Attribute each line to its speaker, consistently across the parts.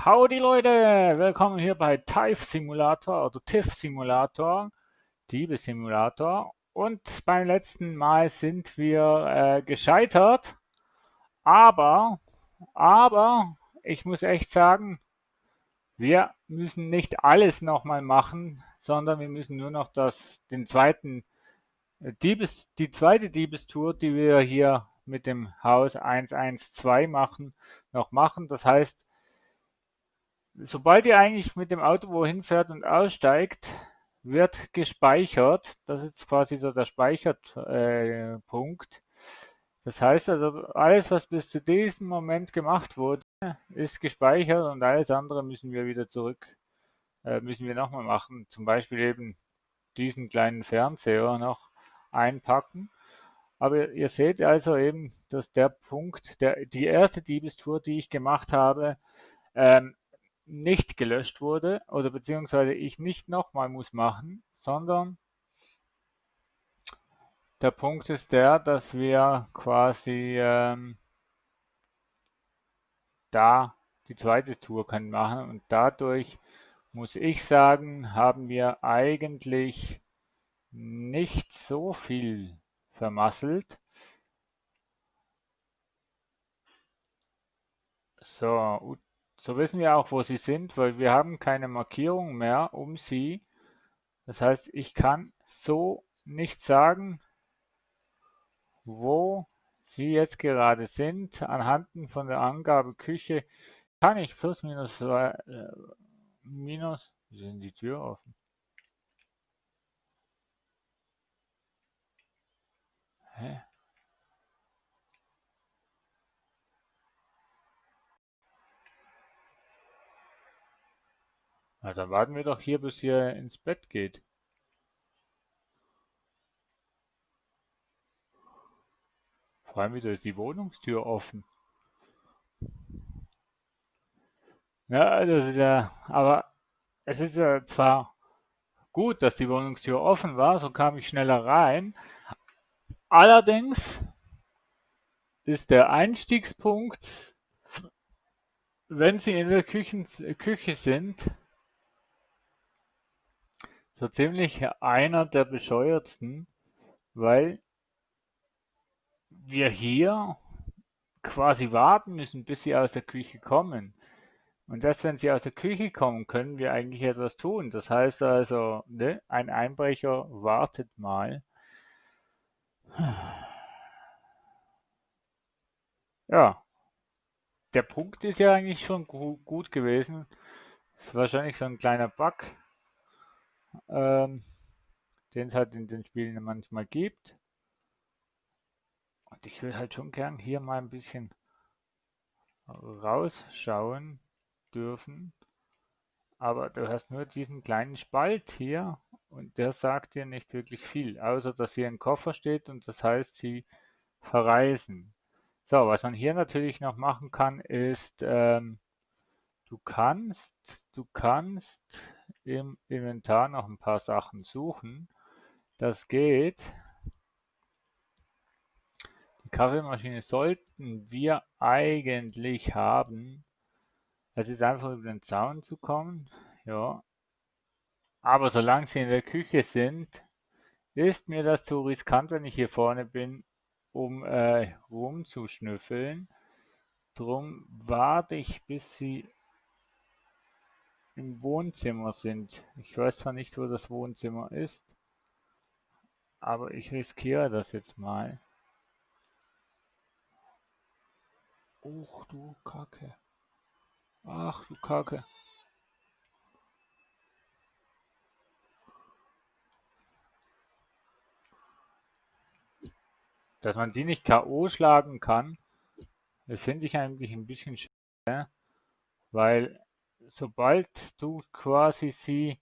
Speaker 1: Howdy Leute, willkommen hier bei TIFE Simulator oder TIFF Simulator, Diebe-Simulator. Und beim letzten Mal sind wir gescheitert, aber, aber, ich muss echt sagen, wir müssen nicht alles nochmal machen, sondern wir müssen nur noch die zweite Diebestour, die wir hier mit dem Haus 112 machen, noch machen. Das heißt, sobald ihr eigentlich mit dem Auto wohin fährt und aussteigt, wird gespeichert. Das ist quasi so der Speicherpunkt. Das heißt also, alles, was bis zu diesem Moment gemacht wurde, ist gespeichert und alles andere müssen wir wieder müssen wir nochmal machen. Zum Beispiel eben diesen kleinen Fernseher noch einpacken. Aber ihr seht also eben, dass der Punkt, die erste Diebestour, die ich gemacht habe, ähm, nicht gelöscht wurde oder beziehungsweise ich nicht nochmal muss machen, sondern der Punkt ist der, dass wir quasi da die zweite Tour können machen und dadurch muss ich sagen, haben wir eigentlich nicht so viel vermasselt. So, so wissen wir auch, wo sie sind, weil wir haben keine Markierung mehr um sie. Das heißt, ich kann so nicht sagen, wo Sie jetzt gerade sind. Anhand von der Angabe Küche kann ich plus minus minus. Wie sind die Tür offen? Hä? Na, dann warten wir doch hier, bis ihr ins Bett geht. Vor allem wieder ist die Wohnungstür offen. Ja, das ist ja, aber es ist ja zwar gut, dass die Wohnungstür offen war, so kam ich schneller rein. Allerdings ist der Einstiegspunkt, wenn Sie in der Küche sind, so ziemlich einer der bescheuertsten, weil wir hier quasi warten müssen, bis sie aus der Küche kommen. Und erst wenn sie aus der Küche kommen, können wir eigentlich etwas tun. Das heißt also, ne, ein Einbrecher wartet mal. Ja, der Punkt ist ja eigentlich schon gut gewesen. Ist wahrscheinlich so ein kleiner Bug, ähm, den es halt in den Spielen manchmal gibt. Und ich will halt schon gern hier mal ein bisschen rausschauen dürfen. Aber du hast nur diesen kleinen Spalt hier und der sagt dir nicht wirklich viel, außer dass hier ein Koffer steht und das heißt, sie verreisen. So, was man hier natürlich noch machen kann, ist, du kannst im Inventar noch ein paar Sachen suchen. Das geht. Die Kaffeemaschine sollten wir eigentlich haben. Es ist einfach über den Zaun zu kommen. Ja, aber solange sie in der Küche sind, ist mir das zu riskant, wenn ich hier vorne bin, um rumzuschnüffeln. Drum warte ich, bis sie im Wohnzimmer sind. Ich weiß zwar nicht, wo das Wohnzimmer ist, aber ich riskiere das jetzt mal. Ach du Kacke. Ach du Kacke. Dass man die nicht K.O. schlagen kann, das finde ich eigentlich ein bisschen schade, weil sobald du quasi sie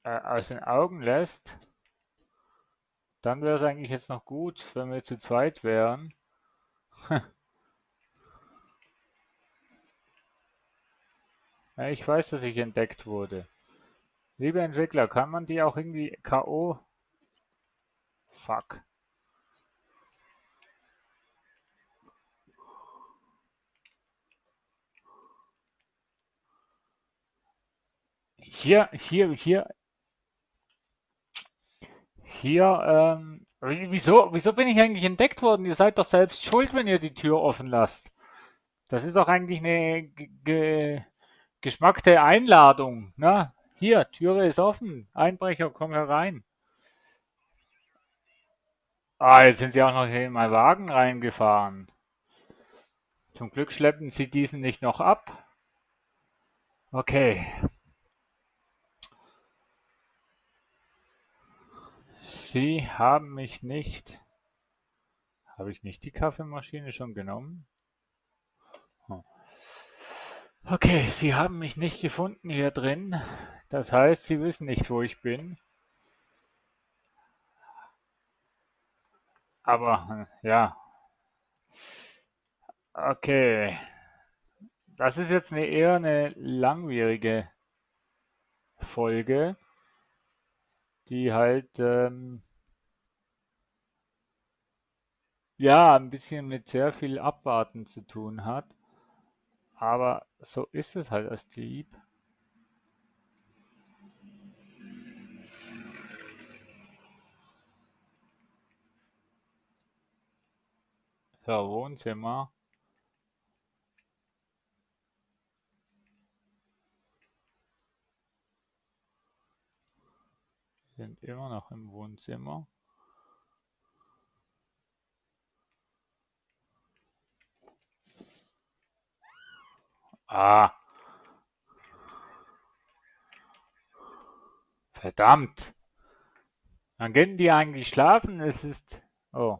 Speaker 1: aus den Augen lässt, dann wäre es eigentlich jetzt noch gut, wenn wir zu zweit wären. Ja, ich weiß, dass ich entdeckt wurde. Liebe Entwickler, kann man die auch irgendwie K.O. Fuck. Hier, wieso bin ich eigentlich entdeckt worden? Ihr seid doch selbst schuld, wenn ihr die Tür offen lasst. Das ist doch eigentlich eine geschmackte Einladung, ne? Hier, Türe ist offen. Einbrecher, komm herein. Ah, jetzt sind sie auch noch in meinen Wagen reingefahren. Zum Glück schleppen sie diesen nicht noch ab. Okay. Sie haben mich nicht. Habe ich nicht die Kaffeemaschine schon genommen? Hm. Okay, Sie haben mich nicht gefunden hier drin. Das heißt, Sie wissen nicht, wo ich bin. Aber ja, okay. Das ist jetzt eher eine langwierige Folge, die halt ja ein bisschen mit sehr viel Abwarten zu tun hat. Aber so ist es halt als Dieb. So, Wohnzimmer. Sind immer noch im Wohnzimmer. Ah, verdammt. Wann gehen die eigentlich schlafen? Es ist. Oh.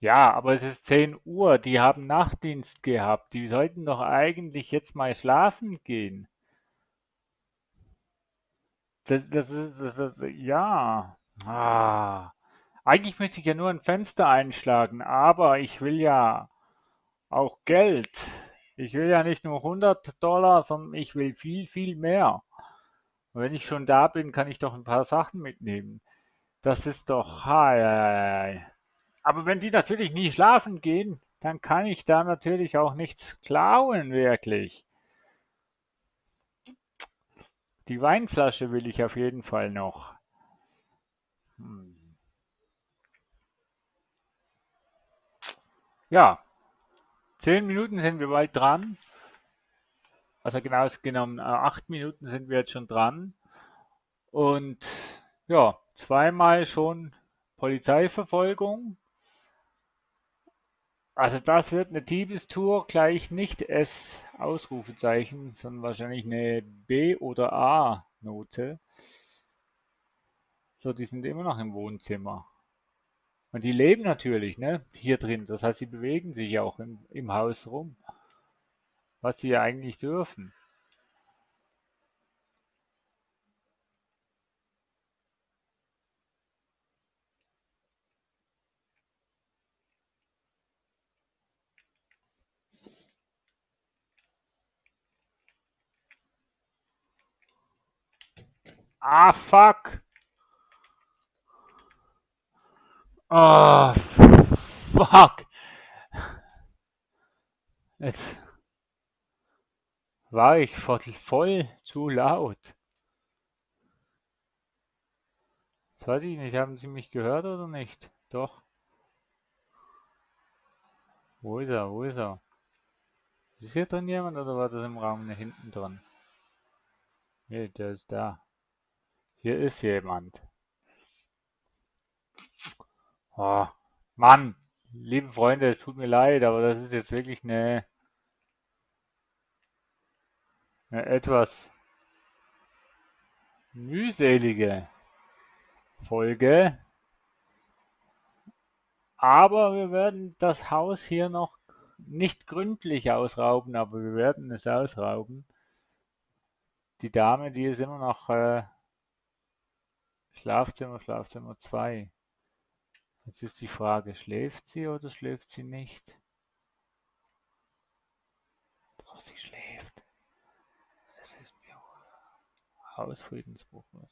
Speaker 1: Ja, aber es ist 10 Uhr. Die haben Nachtdienst gehabt. Die sollten doch eigentlich jetzt mal schlafen gehen. Ja. Ah. Eigentlich müsste ich ja nur ein Fenster einschlagen, aber ich will ja auch Geld. Ich will ja nicht nur $100, sondern ich will viel, viel mehr. Und wenn ich schon da bin, kann ich doch ein paar Sachen mitnehmen. Das ist doch. Hei, hei, hei. Aber wenn die natürlich nie schlafen gehen, dann kann ich da natürlich auch nichts klauen, wirklich. Die Weinflasche will ich auf jeden Fall noch. Hm. Ja, 10 Minuten sind wir bald dran. Also genau genommen, 8 Minuten sind wir jetzt schon dran. Und ja, zweimal schon Polizeiverfolgung. Also das wird eine Diebestour, gleich nicht S Ausrufezeichen, sondern wahrscheinlich eine B oder A Note. So, die sind immer noch im Wohnzimmer. Und die leben natürlich, ne, hier drin. Das heißt, sie bewegen sich auch im Haus rum, was sie ja eigentlich dürfen. Ah, fuck! Ah, fuck! Jetzt war ich voll zu laut. Das weiß ich nicht. Haben Sie mich gehört oder nicht? Doch. Wo ist er? Wo ist er? Ist hier drin jemand oder war das im Raum hinten dran? Nee, der ist da. Hier ist jemand. Oh, Mann, liebe Freunde, es tut mir leid, aber das ist jetzt wirklich eine etwas mühselige Folge. Aber wir werden das Haus hier noch nicht gründlich ausrauben, aber wir werden es ausrauben. Die Dame, die ist immer noch Schlafzimmer 2. Jetzt ist die Frage, schläft sie oder schläft sie nicht? Doch, sie schläft. Das ist mir Hausfriedensbruch. Was?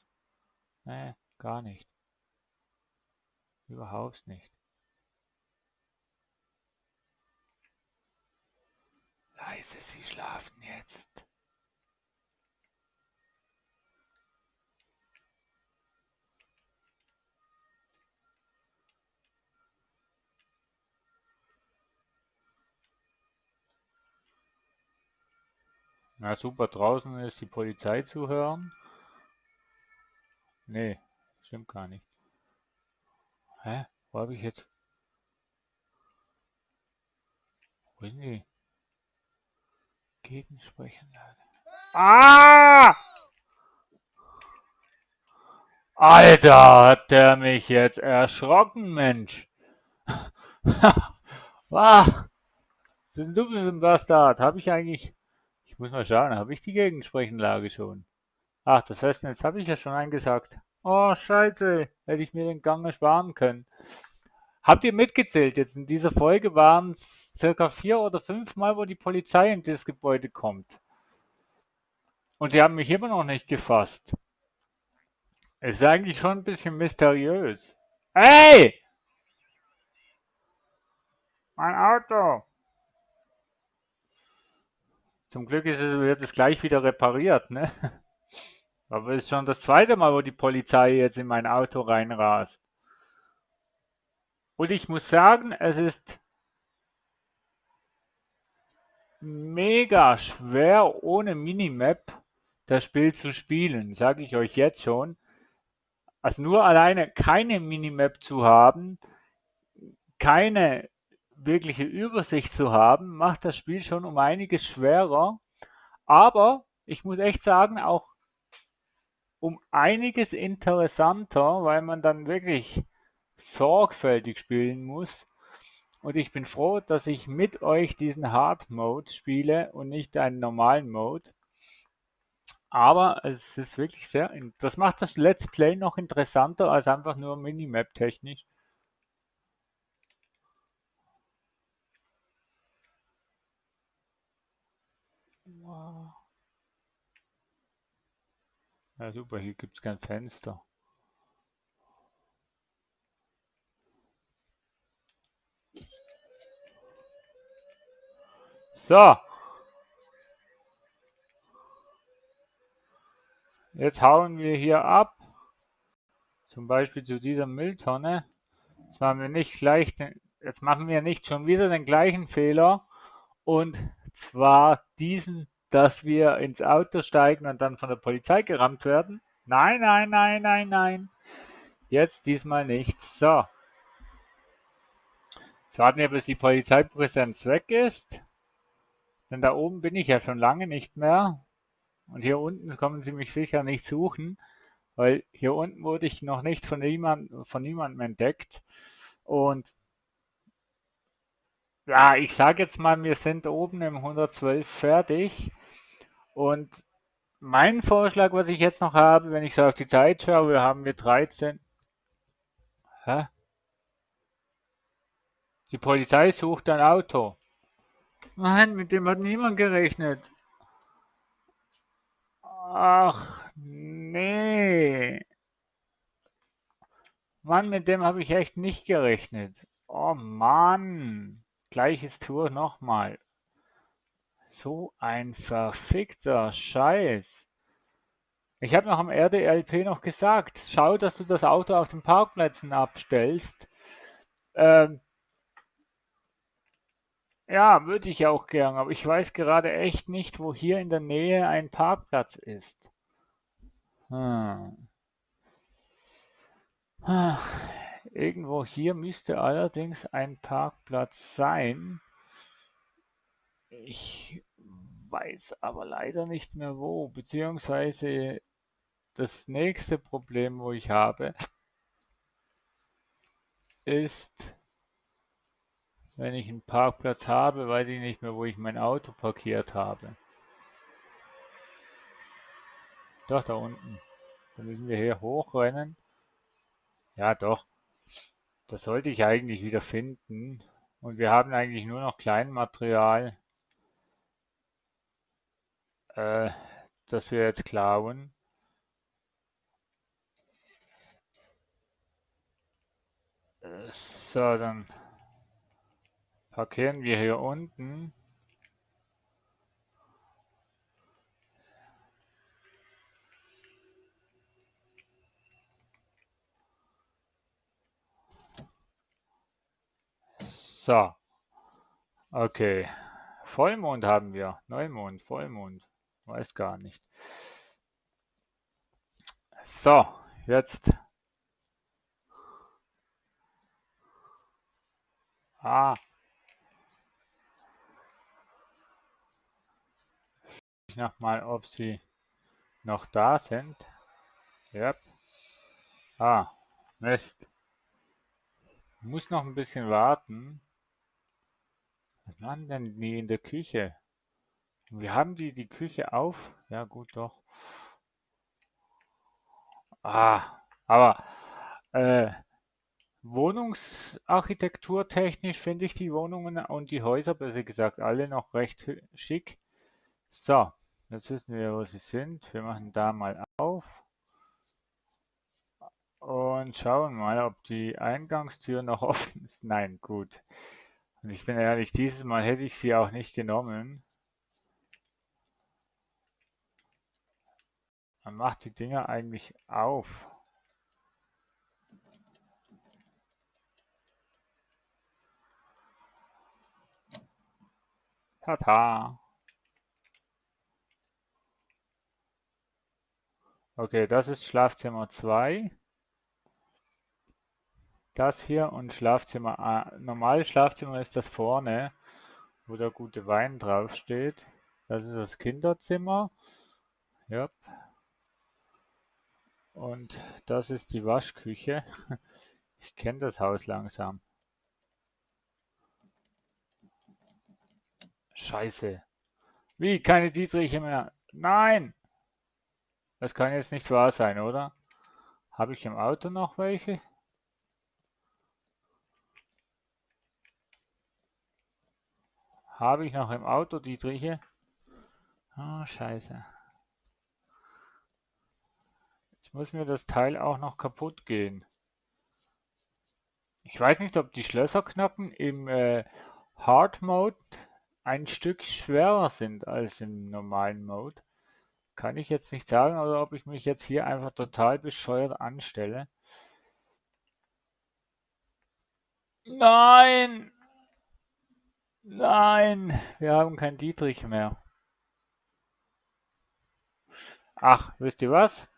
Speaker 1: Nee, gar nicht. Überhaupt nicht. Leise, sie schlafen jetzt. Na super, draußen ist die Polizei zu hören. Nee, stimmt gar nicht. Hä? Wo habe ich jetzt? Wo ist denn die Gegensprechanlage? Ah! Alter, hat der mich jetzt erschrocken, Mensch. Ah, bist du für ein Bastard? Habe ich eigentlich. Ich muss mal schauen, habe ich die Gegensprechanlage schon? Ach, das Festnetz habe ich ja schon eingesagt. Oh, scheiße. Hätte ich mir den Gang ersparen können. Habt ihr mitgezählt? Jetzt in dieser Folge waren es circa 4 oder 5 Mal, wo die Polizei in dieses Gebäude kommt. Und sie haben mich immer noch nicht gefasst. Ist eigentlich schon ein bisschen mysteriös. Hey! Mein Auto! Zum Glück wird es gleich wieder repariert, ne? Aber es ist schon das zweite Mal, wo die Polizei jetzt in mein Auto reinrast. Und ich muss sagen, es ist mega schwer, ohne Minimap das Spiel zu spielen, sage ich euch jetzt schon. Also nur alleine keine Minimap zu haben, keine wirkliche Übersicht zu haben, macht das Spiel schon um einiges schwerer. Aber ich muss echt sagen, auch um einiges interessanter, weil man dann wirklich sorgfältig spielen muss. Und ich bin froh, dass ich mit euch diesen Hard Mode spiele und nicht einen normalen Mode. Aber es ist wirklich sehr, das macht das Let's Play noch interessanter als einfach nur Minimap technisch. Wow. Ja, super, hier gibt es kein Fenster. So, jetzt hauen wir hier ab. Zum Beispiel zu dieser Mülltonne. Jetzt machen wir nicht schon wieder den gleichen Fehler. Und zwar diesen, dass wir ins Auto steigen und dann von der Polizei gerammt werden. Nein, nein, nein, nein, nein. Jetzt diesmal nicht. So, jetzt warten wir, bis die Polizeipräsenz weg ist. Denn da oben bin ich ja schon lange nicht mehr. Und hier unten kommen sie mich sicher nicht suchen, weil hier unten wurde ich noch nicht von niemandem entdeckt. Und ja, ich sage jetzt mal, wir sind oben im 112 fertig. Und mein Vorschlag, was ich jetzt noch habe, wenn ich so auf die Zeit schaue, haben wir 13. Hä? Die Polizei sucht ein Auto. Nein, mit dem hat niemand gerechnet. Ach, nee. Mann, mit dem habe ich echt nicht gerechnet. Oh Mann. Gleiches Tour nochmal. So ein verfickter Scheiß. Ich habe noch am RDLP noch gesagt, schau, dass du das Auto auf den Parkplätzen abstellst. Ähm, ja, würde ich auch gern, aber ich weiß gerade echt nicht, wo hier in der Nähe ein Parkplatz ist. Hm. Ah, irgendwo hier müsste allerdings ein Parkplatz sein. Ich weiß aber leider nicht mehr wo, beziehungsweise das nächste Problem, wo ich habe, ist, wenn ich einen Parkplatz habe, weiß ich nicht mehr, wo ich mein Auto parkiert habe. Doch, da unten. Dann müssen wir hier hochrennen. Ja, doch. Das sollte ich eigentlich wieder finden. Und wir haben eigentlich nur noch Kleinmaterial, äh, das wir jetzt klauen. So, dann parkieren wir hier unten. So, okay. Vollmond haben wir. Neumond, Vollmond. Weiß gar nicht. So, jetzt. Ah, ich nochmal, ob sie noch da sind. Yep. Ah, Mist. Muss noch ein bisschen warten. Was machen denn die in der Küche? Wir haben die Küche auf? Ja, gut, doch. Aber äh, wohnungsarchitekturtechnisch finde ich die Wohnungen und die Häuser, besser gesagt, alle noch recht schick. So, jetzt wissen wir, wo sie sind. Wir machen da mal auf und schauen mal, ob die Eingangstür noch offen ist. Nein, gut. Und ich bin ehrlich, dieses Mal hätte ich sie auch nicht genommen. Man macht die Dinger eigentlich auf. Tata. Okay, das ist Schlafzimmer 2. Das hier und Schlafzimmer A. Normales Schlafzimmer ist das vorne, wo der gute Wein draufsteht. Das ist das Kinderzimmer. Ja. Und das ist die Waschküche. Ich kenne das Haus langsam. Scheiße. Wie? Keine Dietriche mehr? Nein! Das kann jetzt nicht wahr sein, oder? Habe ich im Auto noch welche? Habe ich noch im Auto Dietriche? Ah, scheiße. Jetzt muss mir das Teil auch noch kaputt gehen. Ich weiß nicht, ob die Schlösserknacken im Hard Mode ein Stück schwerer sind als im normalen Mode. Kann ich jetzt nicht sagen, oder ob ich mich jetzt hier einfach total bescheuert anstelle. Nein! Nein! Wir haben keinen Dietrich mehr. Ach, wisst ihr was?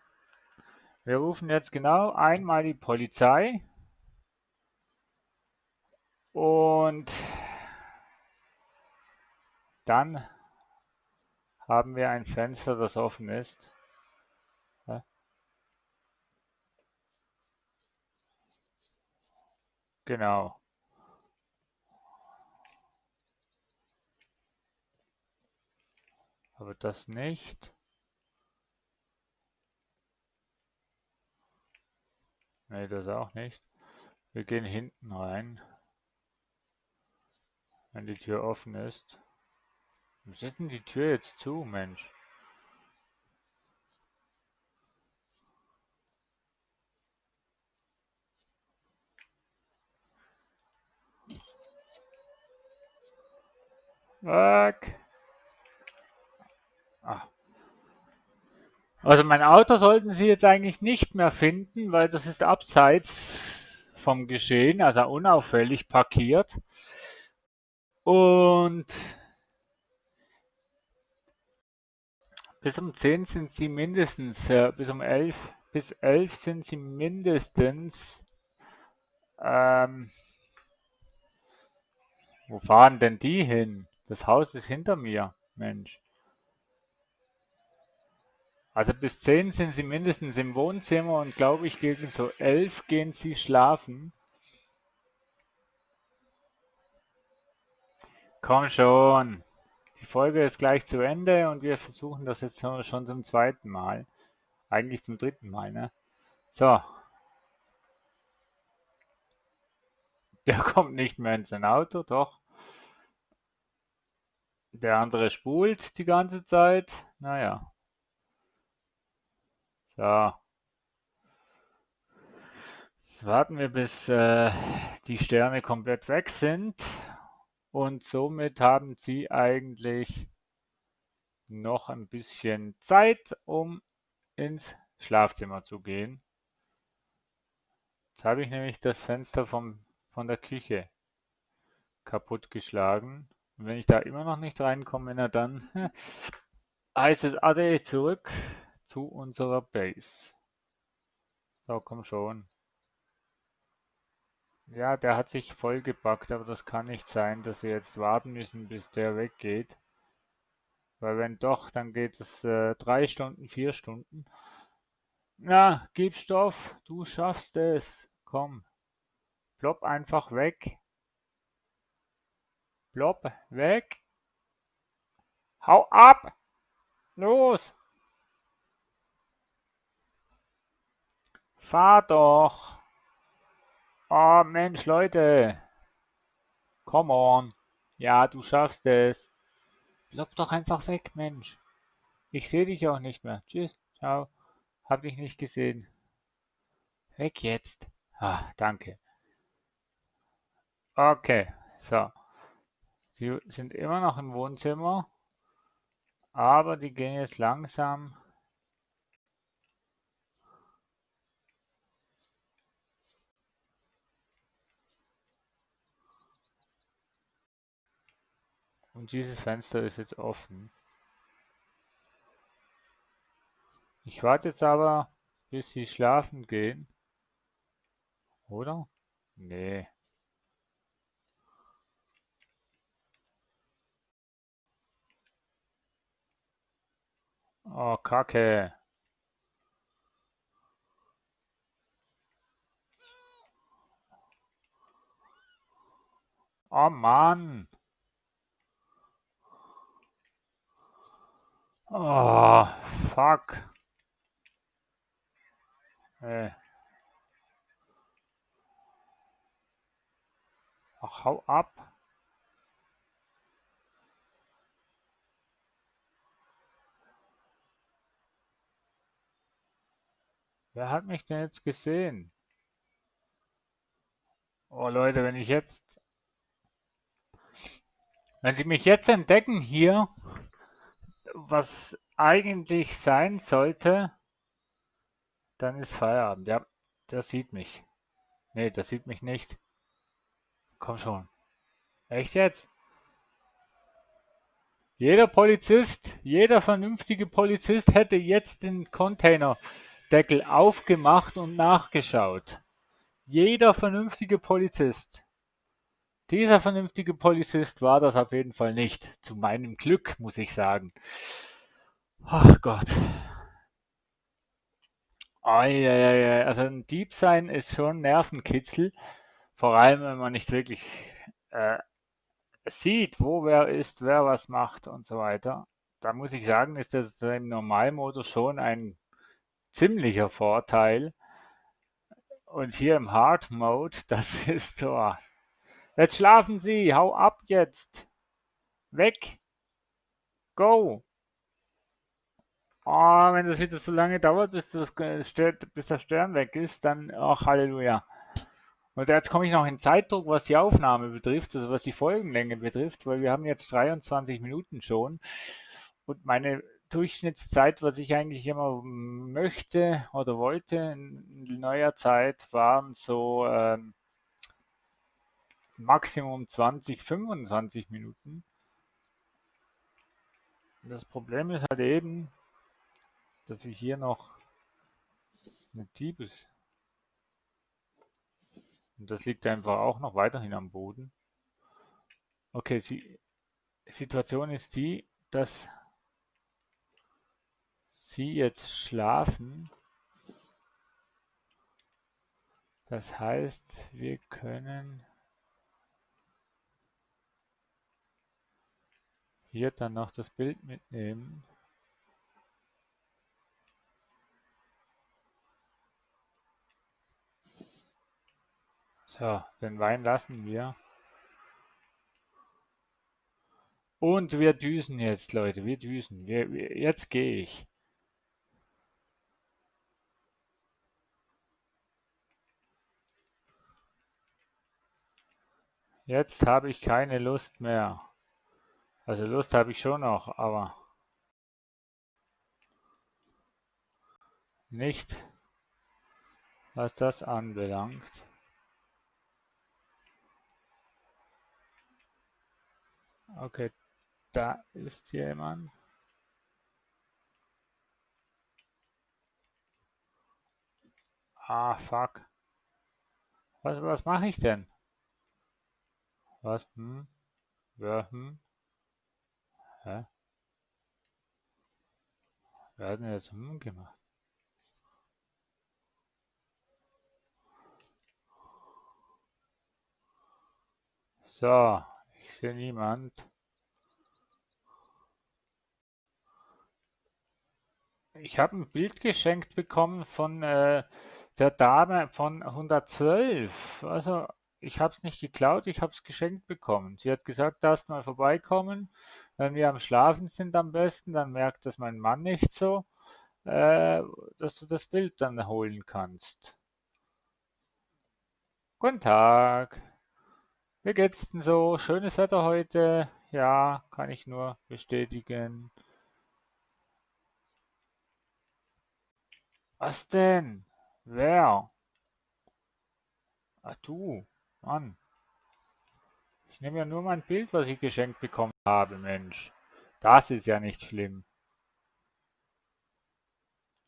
Speaker 1: Wir rufen jetzt genau einmal die Polizei und dann haben wir ein Fenster, das offen ist. Ja, genau. Aber das nicht. Nee, das auch nicht. Wir gehen hinten rein, wenn die Tür offen ist. Warum ist denn die Tür jetzt zu, Mensch? Weg! Ach. Also mein Auto sollten Sie jetzt eigentlich nicht mehr finden, weil das ist abseits vom Geschehen, also unauffällig parkiert. Und bis um 10 sind Sie mindestens, bis 11 sind Sie mindestens, ähm, wo fahren denn die hin? Das Haus ist hinter mir, Mensch. Also bis 10 sind Sie mindestens im Wohnzimmer und glaube ich gegen so 11 gehen Sie schlafen. Komm schon. Die Folge ist gleich zu Ende und wir versuchen das jetzt schon zum zweiten Mal. Eigentlich zum dritten Mal, ne? So, der kommt nicht mehr in sein Auto, doch. Der andere spult die ganze Zeit. Naja, so. Jetzt warten wir, bis die Sterne komplett weg sind. Und somit haben Sie eigentlich noch ein bisschen Zeit, um ins Schlafzimmer zu gehen. Jetzt habe ich nämlich das Fenster von der Küche kaputtgeschlagen. Und wenn ich da immer noch nicht reinkomme, na dann heißt es Ade zurück zu unserer Base. So, komm schon. Ja, der hat sich vollgepackt, aber das kann nicht sein, dass wir jetzt warten müssen, bis der weggeht. Weil wenn doch, dann geht es 3 Stunden, 4 Stunden. Na, gib Stoff, du schaffst es. Komm, plopp einfach weg. Plopp weg. Hau ab! Los! Fahr doch! Oh Mensch, Leute! Come on! Ja, du schaffst es. Plopp doch einfach weg, Mensch. Ich sehe dich auch nicht mehr. Tschüss, ciao. Hab dich nicht gesehen. Weg jetzt. Ah, danke. Okay, so. Sie sind immer noch im Wohnzimmer, aber die gehen jetzt langsam. Und dieses Fenster ist jetzt offen. Ich warte jetzt aber, bis sie schlafen gehen. Oder? Nee. Oh, Kacke. Oh Mann. Oh, fuck. Äh, ach, hau ab. Wer hat mich denn jetzt gesehen? Oh Leute, wenn sie mich jetzt entdecken hier, was eigentlich sein sollte, dann ist Feierabend. Ja, der sieht mich. Nee, der sieht mich nicht. Komm schon. Echt jetzt? Jeder vernünftige Polizist hätte jetzt den Containerdeckel aufgemacht und nachgeschaut. Jeder vernünftige Polizist. Dieser vernünftige Polizist war das auf jeden Fall nicht. Zu meinem Glück, muss ich sagen. Ach Gott. Eieiei. Also ein Dieb sein ist schon Nervenkitzel. Vor allem, wenn man nicht wirklich äh, sieht, wo wer ist, wer was macht und so weiter. Da muss ich sagen, ist das im Normalmodus schon ein ziemlicher Vorteil. Und hier im Hard Mode, das ist so. Jetzt schlafen Sie, hau ab jetzt. Weg, go. Oh, wenn das wieder so lange dauert, bis der Stern weg ist, dann, ach Halleluja. Und jetzt komme ich noch in Zeitdruck, was die Aufnahme betrifft, also was die Folgenlänge betrifft, weil wir haben jetzt 23 Minuten schon. Und meine Durchschnittszeit, was ich eigentlich immer möchte oder wollte in neuer Zeit, waren so Maximum 20, 25 Minuten. Und das Problem ist halt eben, dass wir hier noch eine Diebes. Und das liegt einfach auch noch weiterhin am Boden. Okay, Situation ist die, dass sie jetzt schlafen. Das heißt, wir können hier dann noch das Bild mitnehmen. So, den Wein lassen wir. Und wir düsen jetzt, Leute. Wir düsen. Jetzt gehe ich. Jetzt habe ich keine Lust mehr. Also Lust habe ich schon noch, aber nicht, was das anbelangt. Okay, da ist jemand. Ah, fuck. Was mache ich denn? Was? Ja, Hä? Wer hat denn jetzt gemacht? So, ich sehe niemand. Ich habe ein Bild geschenkt bekommen von der Dame von 112. Also, ich habe es nicht geklaut, ich habe es geschenkt bekommen. Sie hat gesagt, darfst mal vorbeikommen, wenn wir am Schlafen sind am besten, dann merkt das mein Mann nicht so, äh, dass du das Bild dann holen kannst. Guten Tag. Wie geht's denn so? Schönes Wetter heute? Ja, kann ich nur bestätigen. Was denn? Wer? Ah, du. Mann. Ich nehme ja nur mein Bild, was ich geschenkt bekommen habe, Mensch. Das ist ja nicht schlimm.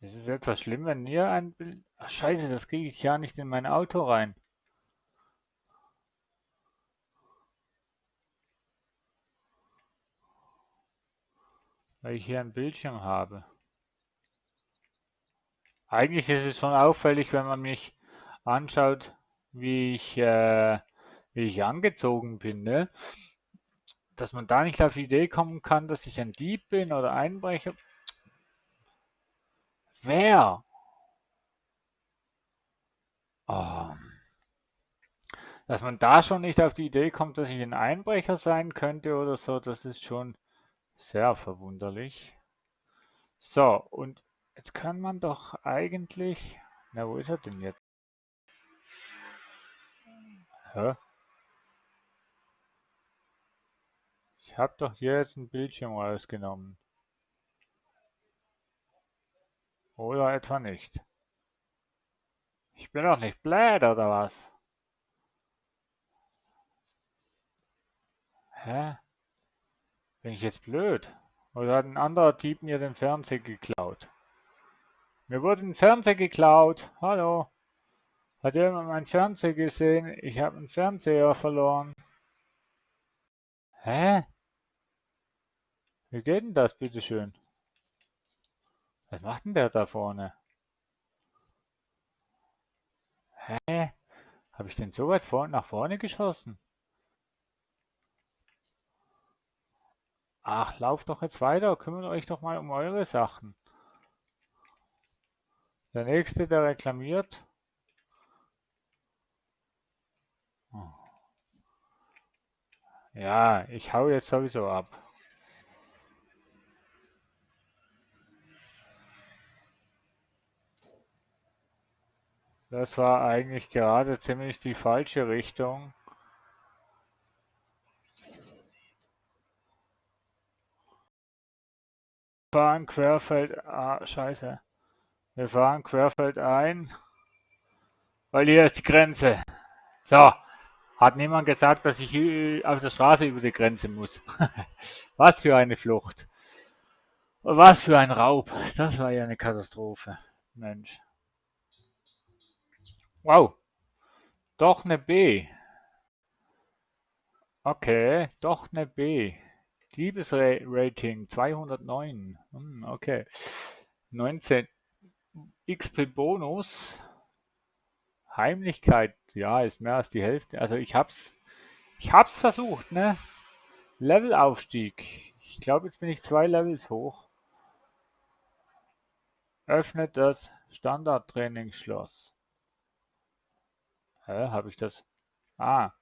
Speaker 1: Ist es etwas schlimm, wenn ihr ein Bild... Ach, scheiße, das kriege ich ja nicht in mein Auto rein, weil ich hier einen Bildschirm habe. Eigentlich ist es schon auffällig, wenn man mich anschaut, wie ich, äh, wie ich angezogen bin, ne? Dass man da nicht auf die Idee kommen kann, dass ich ein Dieb bin oder Einbrecher. Wer? Oh, dass man da schon nicht auf die Idee kommt, dass ich ein Einbrecher sein könnte oder so, das ist schon sehr verwunderlich. So, und jetzt kann man doch eigentlich. Na, wo ist er denn jetzt? Hä? Ich habe doch hier jetzt einen Bildschirm rausgenommen. Oder etwa nicht? Ich bin doch nicht blöd, oder was? Hä? Bin ich jetzt blöd? Oder hat ein anderer Typ mir den Fernseher geklaut? Mir wurde ein Fernseher geklaut. Hallo? Hat jemand meinen Fernseher gesehen? Ich habe einen Fernseher verloren. Hä? Wie geht denn das, bitteschön? Was macht denn der da vorne? Hä? Habe ich denn so weit nach vorne geschossen? Ach, lauft doch jetzt weiter. Kümmert euch doch mal um eure Sachen. Der nächste, der reklamiert. Ja, ich hau jetzt sowieso ab. Das war eigentlich gerade ziemlich die falsche Richtung. Fahren querfeld, ah, scheiße. Wir fahren querfeld ein, weil hier ist die Grenze. So, hat niemand gesagt, dass ich auf der Straße über die Grenze muss. Was für eine Flucht. Was für ein Raub. Das war ja eine Katastrophe. Mensch. Wow, doch eine B. Okay, doch eine B. Diebesrating 209. Okay. 19 XP Bonus. Heimlichkeit, ja, ist mehr als die Hälfte. Also ich hab's versucht, ne? Levelaufstieg. Ich glaube, jetzt bin ich 2 Levels hoch. Öffnet das Standardtrainingsschloss. Habe ich das? Ah,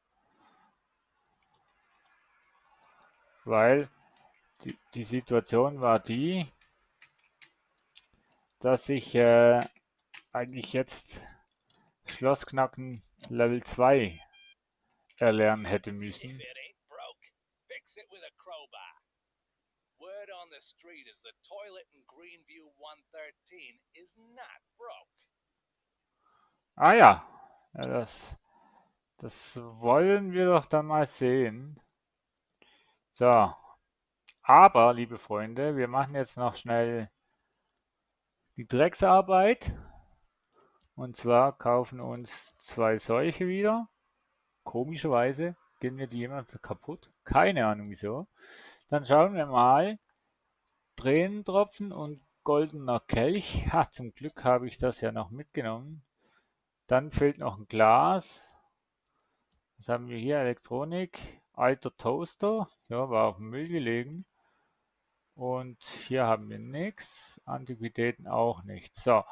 Speaker 1: weil die Situation war die, dass ich eigentlich jetzt Schlossknacken Level 2 erlernen hätte müssen.
Speaker 2: Word on the street is the toilet in Greenview 113 is not broke.
Speaker 1: Ah ja, ja das wollen wir doch dann mal sehen. So, aber, liebe Freunde, wir machen jetzt noch schnell die Drecksarbeit Und zwar kaufen uns zwei solche wieder. Komischerweise gehen mir die jemals kaputt. Keine Ahnung wieso. Dann schauen wir mal. Tränentropfen und goldener Kelch. Ha, zum Glück habe ich das ja noch mitgenommen. Dann fehlt noch ein Glas. Was haben wir hier? Elektronik. Alter Toaster. Ja, war auf dem Müll gelegen. Und hier haben wir nichts. Antiquitäten auch nicht. So,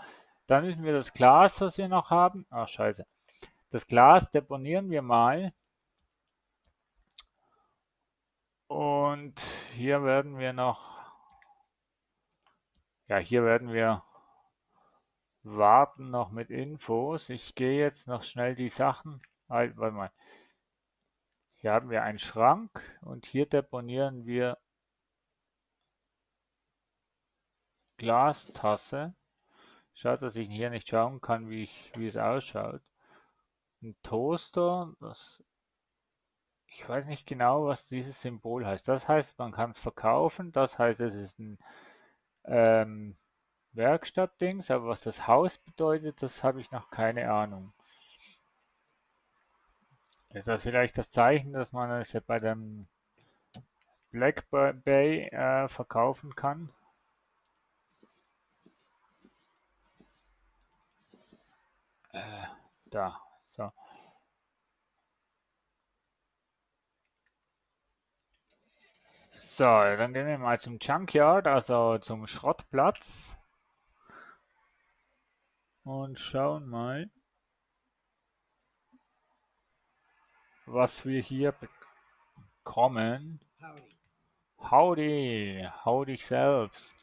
Speaker 1: dann müssen wir das Glas, was wir noch haben. Ach, scheiße. Das Glas deponieren wir mal. Und hier werden wir noch, ja, hier werden wir warten noch mit Infos. Ich gehe jetzt noch schnell die Sachen. Halt, warte mal. Hier haben wir einen Schrank und hier deponieren wir Glastasse. Schaut, dass ich hier nicht schauen kann, wie es ausschaut. Ein Toaster, ich weiß nicht genau, was dieses Symbol heißt. Das heißt, man kann es verkaufen. Das heißt, es ist ein Werkstattdings, aber was das Haus bedeutet, das habe ich noch keine Ahnung. Ist das vielleicht das Zeichen, dass man es ja bei dem Black Bay verkaufen kann? Da, so. So, dann gehen wir mal zum Junkyard, also zum Schrottplatz. Und schauen mal, was wir hier bekommen. Howdy, hau dich selbst.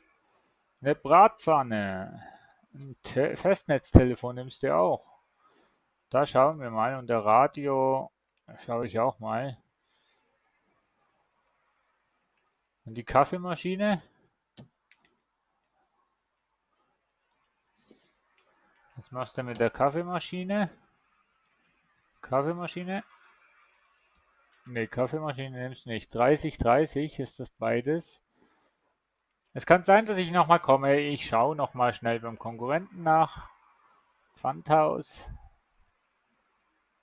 Speaker 1: Eine Bratpfanne. Ein Festnetztelefon nimmst du auch. Da schauen wir mal. Und der Radio schaue ich auch mal. Und die Kaffeemaschine. Was machst du mit der Kaffeemaschine? Kaffeemaschine? Ne, Kaffeemaschine nimmst du nicht. 30, 30 ist das beides. Es kann sein, dass ich nochmal komme. Ich schaue nochmal schnell beim Konkurrenten nach. Pfandhaus.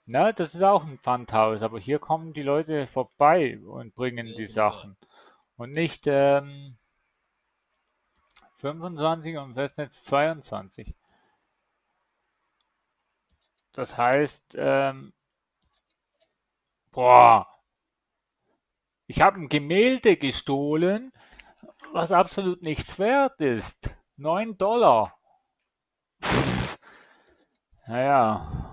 Speaker 1: Na, das ist auch ein Pfandhaus, aber hier kommen die Leute vorbei und bringen die Sachen. Und nicht 25 und Festnetz 22. Das heißt, boah, ich habe ein Gemälde gestohlen, was absolut nichts wert ist. 9 Dollar. Pff, naja.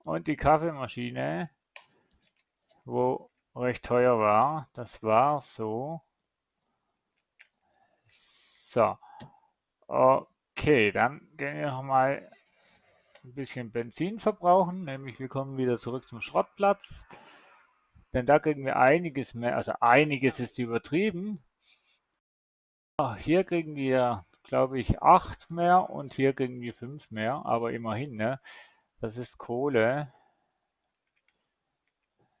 Speaker 1: Und die Kaffeemaschine, wo recht teuer war, das war so. So. Okay, dann gehen wir nochmal ein bisschen Benzin verbrauchen, nämlich wir kommen wieder zurück zum Schrottplatz. Denn da kriegen wir einiges mehr, also einiges ist übertrieben. Hier kriegen wir, glaube ich, 8 mehr und hier kriegen wir 5 mehr, aber immerhin, ne? Das ist Kohle.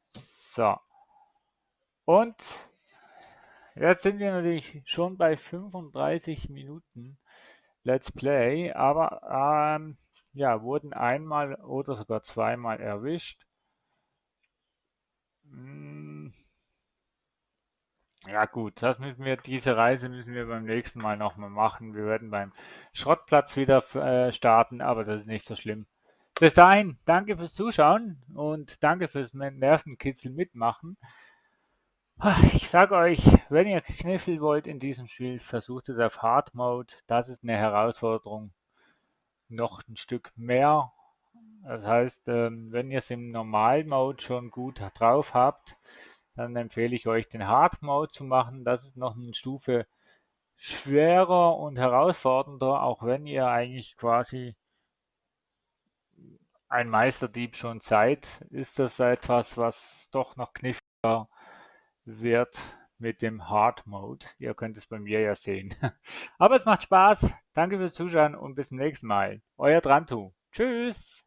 Speaker 1: So. Und jetzt sind wir natürlich schon bei 35 Minuten Let's Play, aber ja, wurden einmal oder sogar zweimal erwischt. Hm, ja gut, diese Reise müssen wir beim nächsten Mal nochmal machen. Wir werden beim Schrottplatz wieder starten, aber das ist nicht so schlimm. Bis dahin, danke fürs Zuschauen und danke fürs Nervenkitzel mitmachen. Ich sage euch, wenn ihr Kniffel wollt in diesem Spiel, versucht es auf Hard Mode. Das ist eine Herausforderung. Noch ein Stück mehr. Das heißt, wenn ihr es im Normal-Mode schon gut drauf habt, dann empfehle ich euch den Hard Mode zu machen. Das ist noch eine Stufe schwerer und herausfordernder, auch wenn ihr eigentlich quasi ein Meisterdieb schon seid, ist das etwas, was doch noch kniffliger wird mit dem Hard Mode. Ihr könnt es bei mir ja sehen. Aber es macht Spaß. Danke fürs Zuschauen und bis zum nächsten Mal. Euer Trantu. Tschüss.